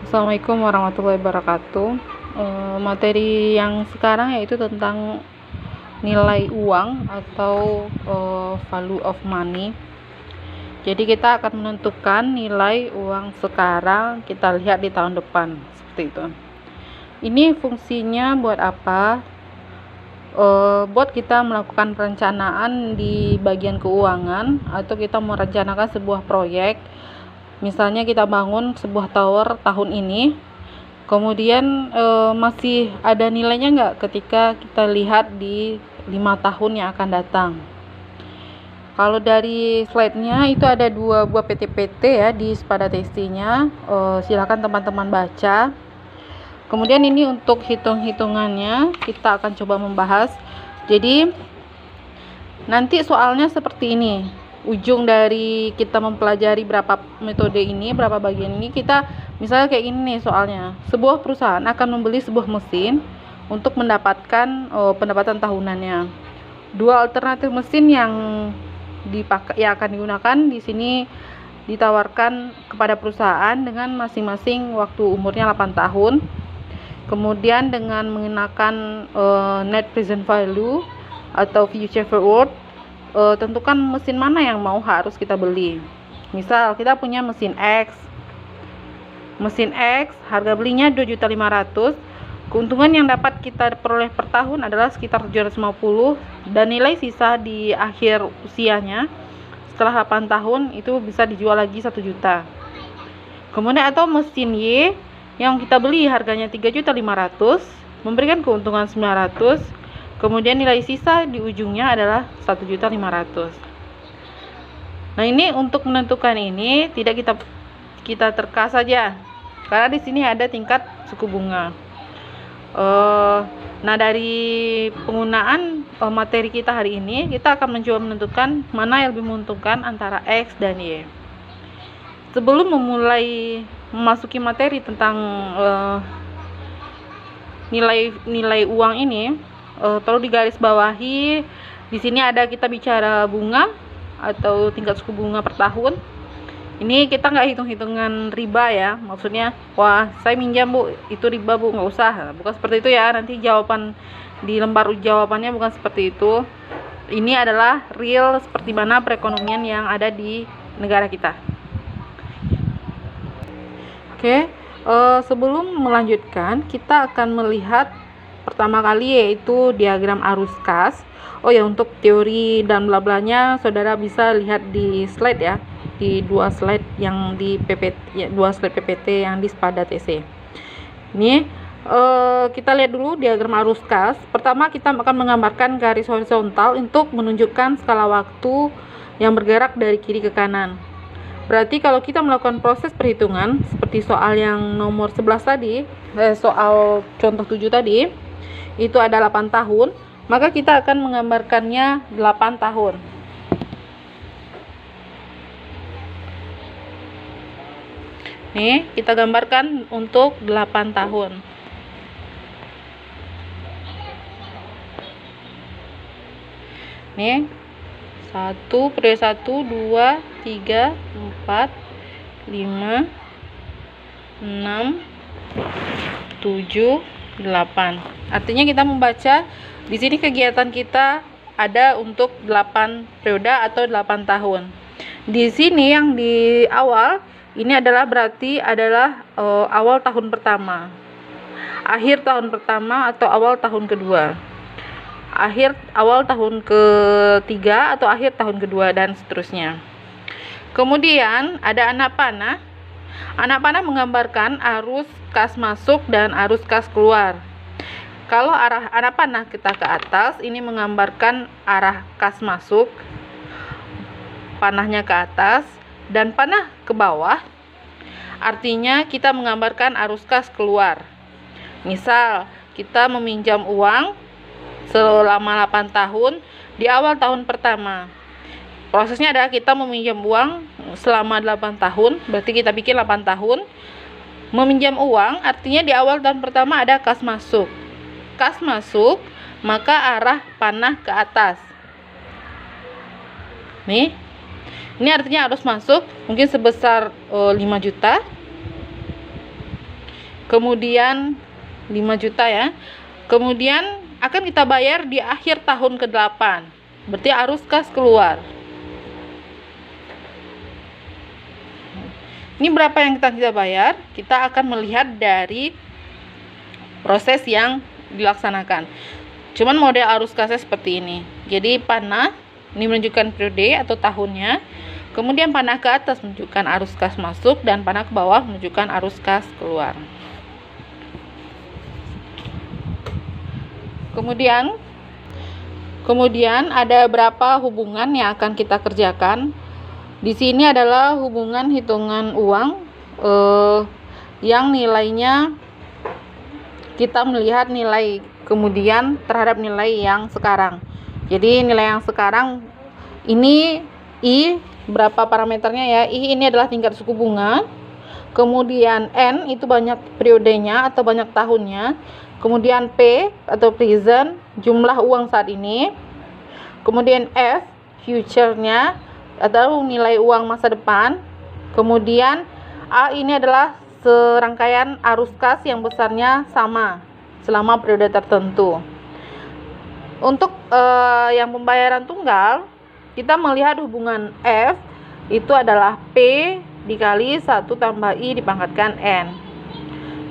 Assalamualaikum warahmatullahi wabarakatuh. Materi yang sekarang yaitu tentang nilai uang atau value of money. Jadi kita akan menentukan nilai uang sekarang, kita lihat di tahun depan, seperti itu. Ini fungsinya buat apa? Buat kita melakukan perencanaan di bagian keuangan, atau kita merencanakan sebuah proyek. Misalnya kita bangun sebuah tower tahun ini, kemudian masih ada nilainya nggak ketika kita lihat di 5 tahun yang akan datang. Kalau dari slide-nya itu ada 2 buah PT-PT ya di pada testinya. Silakan teman-teman baca. Kemudian ini untuk hitung-hitungannya kita akan coba membahas. Jadi nanti soalnya seperti ini. Ujung dari kita mempelajari berapa metode ini, berapa bagian ini, kita misalnya kayak ini nih soalnya. Sebuah perusahaan akan membeli sebuah mesin untuk mendapatkan pendapatan tahunannya. 2 alternatif mesin yang akan digunakan di sini ditawarkan kepada perusahaan dengan masing-masing waktu umurnya 8 tahun. Kemudian dengan mengenakan net present value atau future forward, tentukan mesin mana yang harus kita beli. Misal kita punya mesin X harga belinya 2.500.000, keuntungan yang dapat kita peroleh per tahun adalah sekitar 750, dan nilai sisa di akhir usianya setelah 8 tahun itu bisa dijual lagi 1 juta. Kemudian atau mesin Y yang kita beli harganya 3.500.000, memberikan keuntungan 900, kemudian nilai sisa di ujungnya adalah 1.500.000. Nah, ini untuk menentukan ini tidak kita terka saja, karena di sini ada tingkat suku bunga. Nah, dari penggunaan materi kita hari ini, kita akan mencoba menentukan mana yang lebih menguntungkan antara X dan Y. Sebelum memulai memasuki materi tentang nilai uang ini, perlu digarisbawahi di sini ada kita bicara bunga atau tingkat suku bunga per tahun. Ini kita nggak hitung-hitungan riba ya, maksudnya wah saya minjam bu itu riba bu, nggak usah, bukan seperti itu ya. Nanti jawaban di lembar jawabannya bukan seperti itu. Ini adalah real seperti mana perekonomian yang ada di negara kita. Oke, sebelum melanjutkan kita akan melihat pertama kali yaitu diagram arus kas. Oh ya, untuk teori dan bla-blanya saudara bisa lihat di slide ya, di 2 slide yang di PPT ya, 2 slide PPT yang di SPADA TC. Ini kita lihat dulu diagram arus kas. Pertama kita akan menggambarkan garis horizontal untuk menunjukkan skala waktu yang bergerak dari kiri ke kanan. Berarti kalau kita melakukan proses perhitungan seperti soal yang nomor 11 tadi, soal contoh 7 tadi, itu ada 8 tahun, maka kita akan menggambarkannya 8 tahun. Nih, kita gambarkan untuk 8 tahun. Nih, 1, periode 1, 2, 3, 4, 5, 6, 7, 8. Artinya kita membaca di sini kegiatan kita ada untuk 8 periode atau 8 tahun. Di sini yang di awal ini adalah berarti adalah awal tahun pertama, akhir tahun pertama atau awal tahun kedua, awal tahun ketiga atau akhir tahun kedua, dan seterusnya. Kemudian ada anak panah. Anak panah menggambarkan arus kas masuk dan arus kas keluar. Kalau arah anak panah kita ke atas, ini menggambarkan arah kas masuk, panahnya ke atas, dan panah ke bawah, artinya kita menggambarkan arus kas keluar. Misal, kita meminjam uang selama 8 tahun di awal tahun pertama. Prosesnya adalah kita meminjam uang selama 8 tahun, berarti kita bikin 8 tahun. Meminjam uang artinya di awal tahun pertama ada kas masuk. Kas masuk, maka arah panah ke atas. Nih, ini artinya arus masuk mungkin sebesar 5 juta. kemudian 5 juta ya. Kemudian akan kita bayar di akhir tahun ke-8. Berarti arus kas keluar. Ini berapa yang kita bayar? Kita akan melihat dari proses yang dilaksanakan. Cuman model arus kasnya seperti ini. Jadi panah ini menunjukkan periode atau tahunnya. Kemudian panah ke atas menunjukkan arus kas masuk dan panah ke bawah menunjukkan arus kas keluar. Kemudian ada berapa hubungan yang akan kita kerjakan. Di sini adalah hubungan hitungan uang yang nilainya kita melihat nilai kemudian terhadap nilai yang sekarang. Jadi nilai yang sekarang ini I berapa parameternya ya? I ini adalah tingkat suku bunga. Kemudian N itu banyak periodenya atau banyak tahunnya. Kemudian P atau present jumlah uang saat ini. Kemudian F future-nya atau nilai uang masa depan. Kemudian A ini adalah serangkaian arus kas yang besarnya sama selama periode tertentu. Untuk yang pembayaran tunggal, kita melihat hubungan F itu adalah P dikali 1 tambah I dipangkatkan N.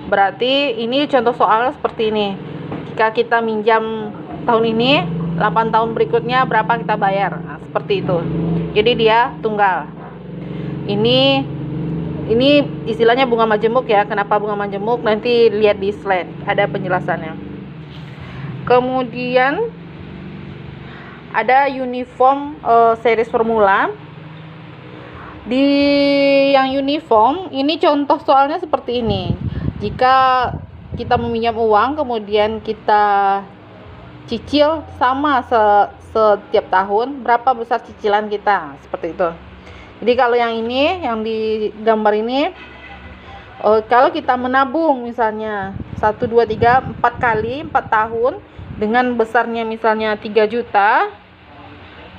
Berarti ini contoh soal seperti ini. Jika kita minjam tahun ini, 8 tahun berikutnya berapa kita bayar? Nah, seperti itu. Jadi dia tunggal. Ini istilahnya bunga majemuk ya. Kenapa bunga majemuk? Nanti lihat di slide, ada penjelasannya. Kemudian ada uniform series formula. Di yang uniform ini contoh soalnya seperti ini. Jika kita meminjam uang kemudian kita cicil sama setiap tahun, berapa besar cicilan kita, seperti itu. Jadi kalau yang ini, yang di gambar ini, kalau kita menabung misalnya 1, 2, 3, 4 kali 4 tahun dengan besarnya misalnya 3 juta,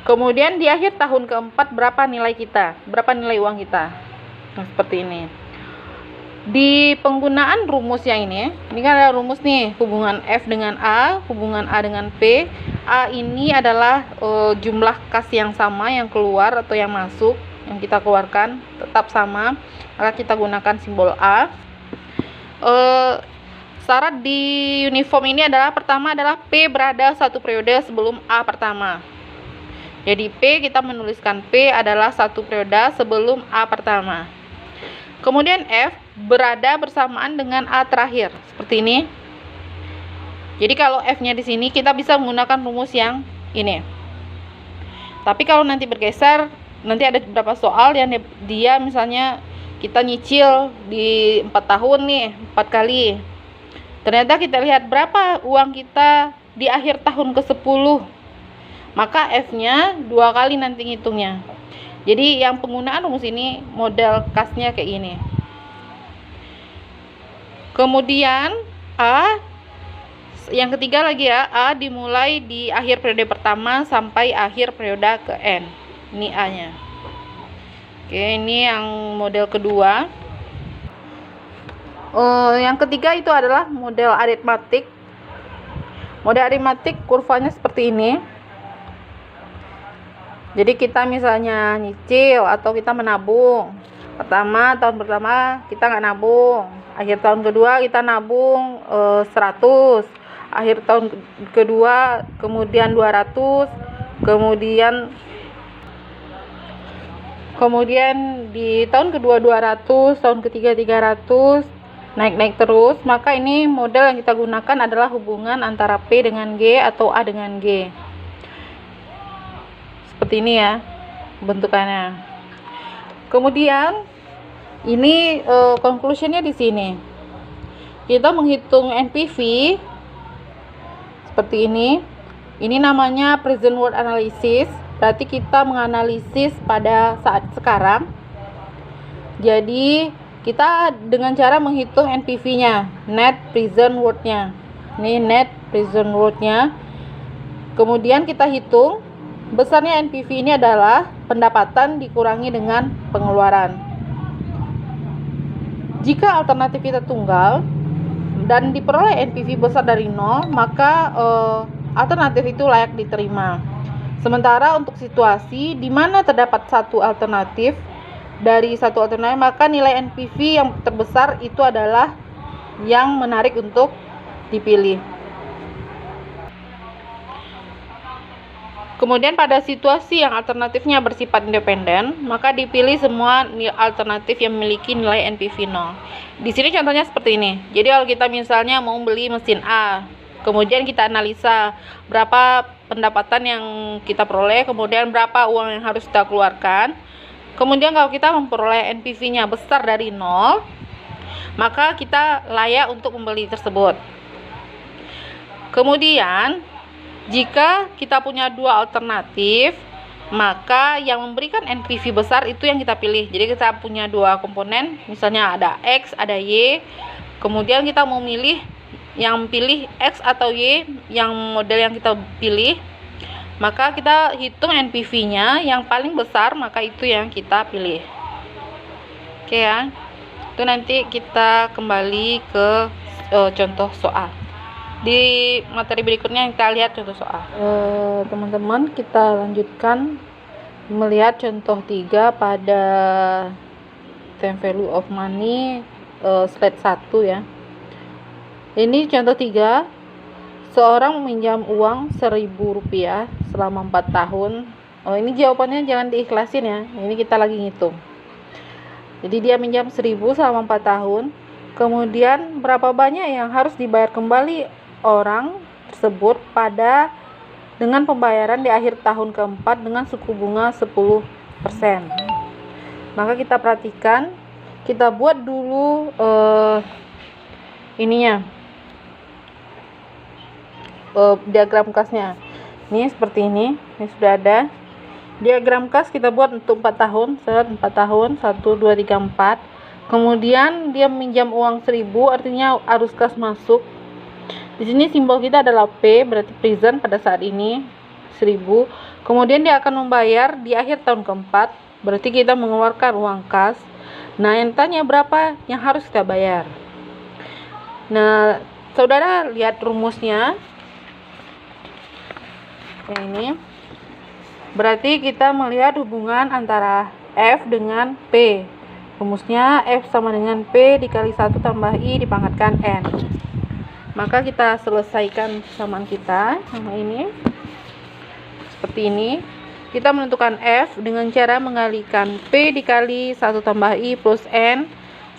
kemudian di akhir tahun keempat berapa nilai kita, berapa nilai uang kita. Nah, seperti ini. Di penggunaan rumus yang ini kan ada rumus nih, hubungan F dengan A, hubungan A dengan P. A ini adalah jumlah kas yang sama yang keluar atau yang masuk, yang kita keluarkan tetap sama, maka kita gunakan simbol A. Syarat di uniform ini adalah pertama adalah P berada 1 periode sebelum A pertama. Jadi P, kita menuliskan P adalah 1 periode sebelum A pertama. Kemudian F berada bersamaan dengan A terakhir, seperti ini. Jadi kalau F-nya di sini kita bisa menggunakan rumus yang ini. Tapi kalau nanti bergeser, nanti ada beberapa soal yang dia misalnya kita nyicil di 4 tahun nih, 4 kali. Ternyata kita lihat berapa uang kita di akhir tahun ke-10. Maka F-nya 2 kali nanti ngitungnya. Jadi yang penggunaan rumus ini model kasnya kayak ini. Kemudian A, yang ketiga lagi ya, A dimulai di akhir periode pertama sampai akhir periode ke N. Ini A-nya. Oke, ini yang model kedua. Yang ketiga itu adalah model aritmatik. Model aritmatik kurvanya seperti ini. Jadi kita misalnya nyicil atau kita menabung. Tahun pertama kita nggak nabung. Akhir tahun kedua kita nabung 100. Akhir tahun kedua kemudian 200. Kemudian di tahun kedua 200, tahun ketiga 300, naik-naik terus. Maka ini model yang kita gunakan adalah hubungan antara P dengan G atau A dengan G. Seperti ini ya bentukannya. Kemudian ini conclusionnya di sini. Kita menghitung NPV seperti ini. Ini namanya present worth analysis. Berarti kita menganalisis pada saat sekarang. Jadi kita dengan cara menghitung NPV-nya, net present worth-nya. Ini net present worth-nya. Kemudian kita hitung besarnya NPV ini adalah pendapatan dikurangi dengan pengeluaran. Jika alternatif kita tunggal, dan diperoleh NPV besar dari 0, maka alternatif itu layak diterima. Sementara untuk situasi di mana terdapat satu alternatif, maka nilai NPV yang terbesar itu adalah yang menarik untuk dipilih. Kemudian pada situasi yang alternatifnya bersifat independen, maka dipilih semua alternatif yang memiliki nilai NPV 0. Di sini contohnya seperti ini. Jadi kalau kita misalnya mau beli mesin A, kemudian kita analisa berapa pendapatan yang kita peroleh, kemudian berapa uang yang harus kita keluarkan. Kemudian kalau kita memperoleh NPV-nya besar dari 0, maka kita layak untuk membeli tersebut. Kemudian jika kita punya dua alternatif, maka yang memberikan NPV besar itu yang kita pilih. Jadi kita punya dua komponen, misalnya ada X, ada Y. Kemudian kita mau milih yang pilih X atau Y, yang model yang kita pilih. Maka kita hitung NPV-nya yang paling besar, maka itu yang kita pilih. Oke ya. Itu nanti kita kembali ke contoh soal. Di materi berikutnya kita lihat contoh soal. Teman-teman, kita lanjutkan melihat contoh 3 pada time value of money slide 1 ya. Ini contoh 3. Seorang meminjam uang Rp1.000 selama 4 tahun. Ini jawabannya jangan diikhlasin ya. Ini kita lagi ngitung. Jadi dia minjam 1.000 selama 4 tahun. Kemudian berapa banyak yang harus dibayar kembali orang tersebut dengan pembayaran di akhir tahun keempat dengan suku bunga 10%. Maka kita perhatikan, kita buat dulu diagram kasnya. Ini seperti ini sudah ada. Diagram kas kita buat untuk 4 tahun, 4 tahun, 1, 2, 3, 4. Kemudian dia meminjam uang 1.000, artinya arus kas masuk. Di sini simbol kita adalah P, berarti present pada saat ini 1.000. Kemudian dia akan membayar di akhir tahun keempat, berarti kita mengeluarkan uang kas. Nah, yang tanya berapa yang harus kita bayar. Nah, saudara lihat rumusnya. Yang ini. Berarti kita melihat hubungan antara F dengan P. Rumusnya F sama dengan P dikali 1 tambah I dipangkatkan N. Maka kita selesaikan persamaan kita sama ini. Seperti ini. Kita menentukan F dengan cara mengalikan P dikali 1 tambah I plus N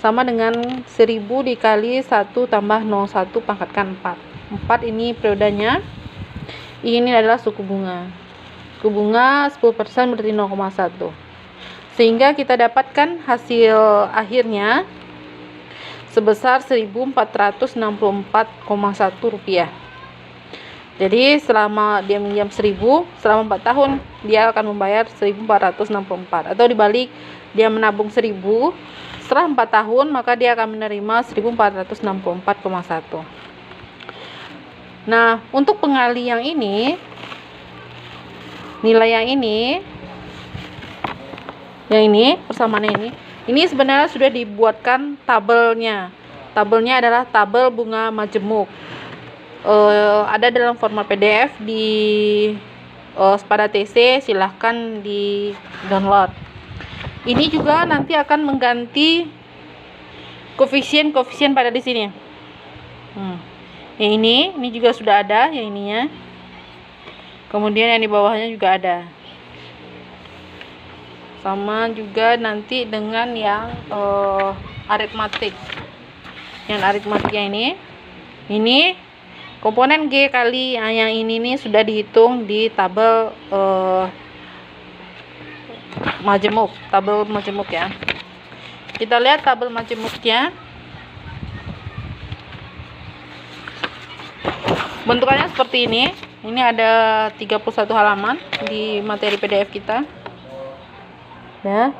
sama dengan 1.000 dikali 1 tambah 01 pangkatkan 4. 4 ini periodenya. I ini adalah suku bunga. Suku bunga 10% berarti 0,1. Sehingga kita dapatkan hasil akhirnya sebesar Rp1.464,1. Jadi selama dia minjam 1.000 selama 4 tahun dia akan membayar 1.464, atau dibalik, dia menabung 1.000 setelah 4 tahun maka dia akan menerima 1.464,1. Nah, untuk pengali yang ini, nilai yang ini persamaannya ini sebenarnya sudah dibuatkan tabelnya. Tabelnya adalah tabel bunga majemuk. Ada dalam format PDF di Spada TC, silahkan di download. Ini juga nanti akan mengganti koefisien pada di sini. Yang ini juga sudah ada yang ininya. Kemudian yang di bawahnya juga ada. Sama juga nanti dengan yang aritmatik. Yang aritmatiknya ini komponen G kali yang ini nih sudah dihitung di tabel majemuk, ya. Kita lihat tabel majemuknya. Bentukannya seperti ini. Ini ada 31 halaman di materi PDF kita. Ya.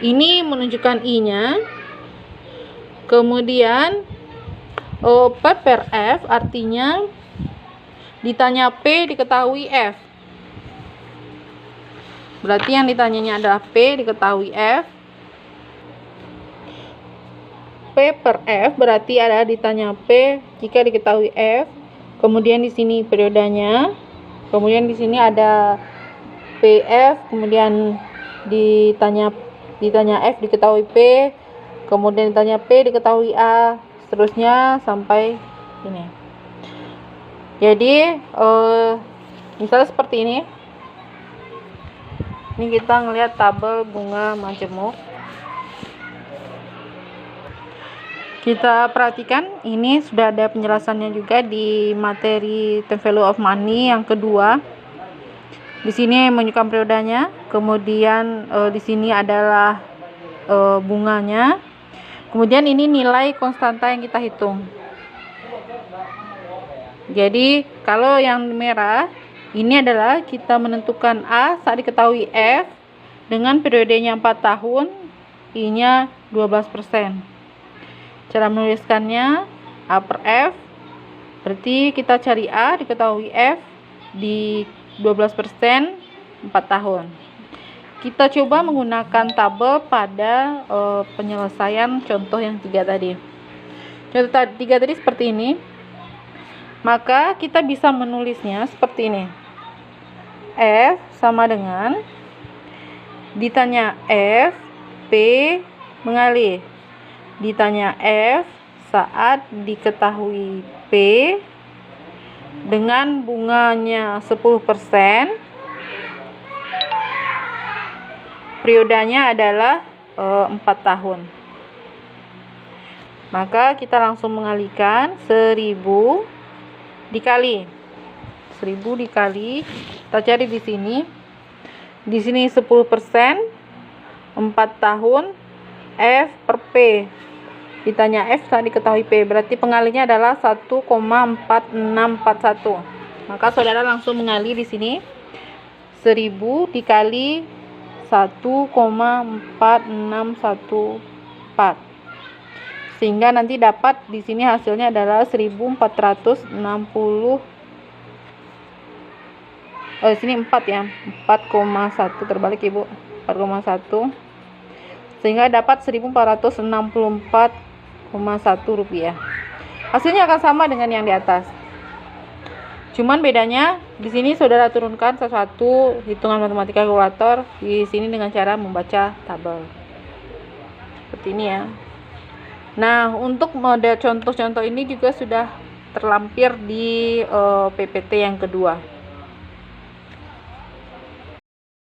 Ini menunjukkan I-nya. Kemudian P per F artinya ditanya P diketahui F. Berarti yang ditanyanya adalah P diketahui F. P per F, berarti ada ditanya P jika diketahui F. Kemudian di sini periodenya. Kemudian di sini ada PF, kemudian ditanya F diketahui P, kemudian ditanya P diketahui A, seterusnya sampai ini. Jadi misalnya seperti ini. Ini kita ngelihat tabel bunga majemuk. Kita perhatikan, ini sudah ada penjelasannya juga di materi time value of money yang kedua. Di sini menunjukkan periodenya, kemudian di sini adalah bunganya. Kemudian ini nilai konstanta yang kita hitung. Jadi kalau yang merah ini adalah kita menentukan A saat diketahui F dengan periodenya 4 tahun, I-nya 12%. Cara menuliskannya A per F, berarti kita cari A diketahui F di 12%, 4 tahun. Kita coba menggunakan tabel pada penyelesaian contoh yang 3 tadi. Contoh 3 tadi seperti ini. Maka kita bisa menulisnya seperti ini. F sama dengan ditanya F, P mengalir. Ditanya F saat diketahui P dengan bunganya 10%. Periodanya adalah 4 tahun. Maka kita langsung mengalihkan 1000 dikali 1000 dikali, kita cari di sini. Di sini 10%, 4 tahun, F per P. Ditanya F saat diketahui P, berarti pengalihnya adalah 1,4641. Maka saudara langsung mengalih di sini 1000 dikali 1,4614. Sehingga nanti dapat di sini hasilnya adalah 1460. Sini 4 ya, 4,1 terbalik Ibu, 4,1. Sehingga dapat 1464,1 rupiah. Hasilnya akan sama dengan yang di atas. Cuman bedanya di sini saudara turunkan sesuatu hitungan matematika kalkulator, di sini dengan cara membaca tabel. Seperti ini ya. Nah, untuk model contoh-contoh ini juga sudah terlampir di PPT yang kedua.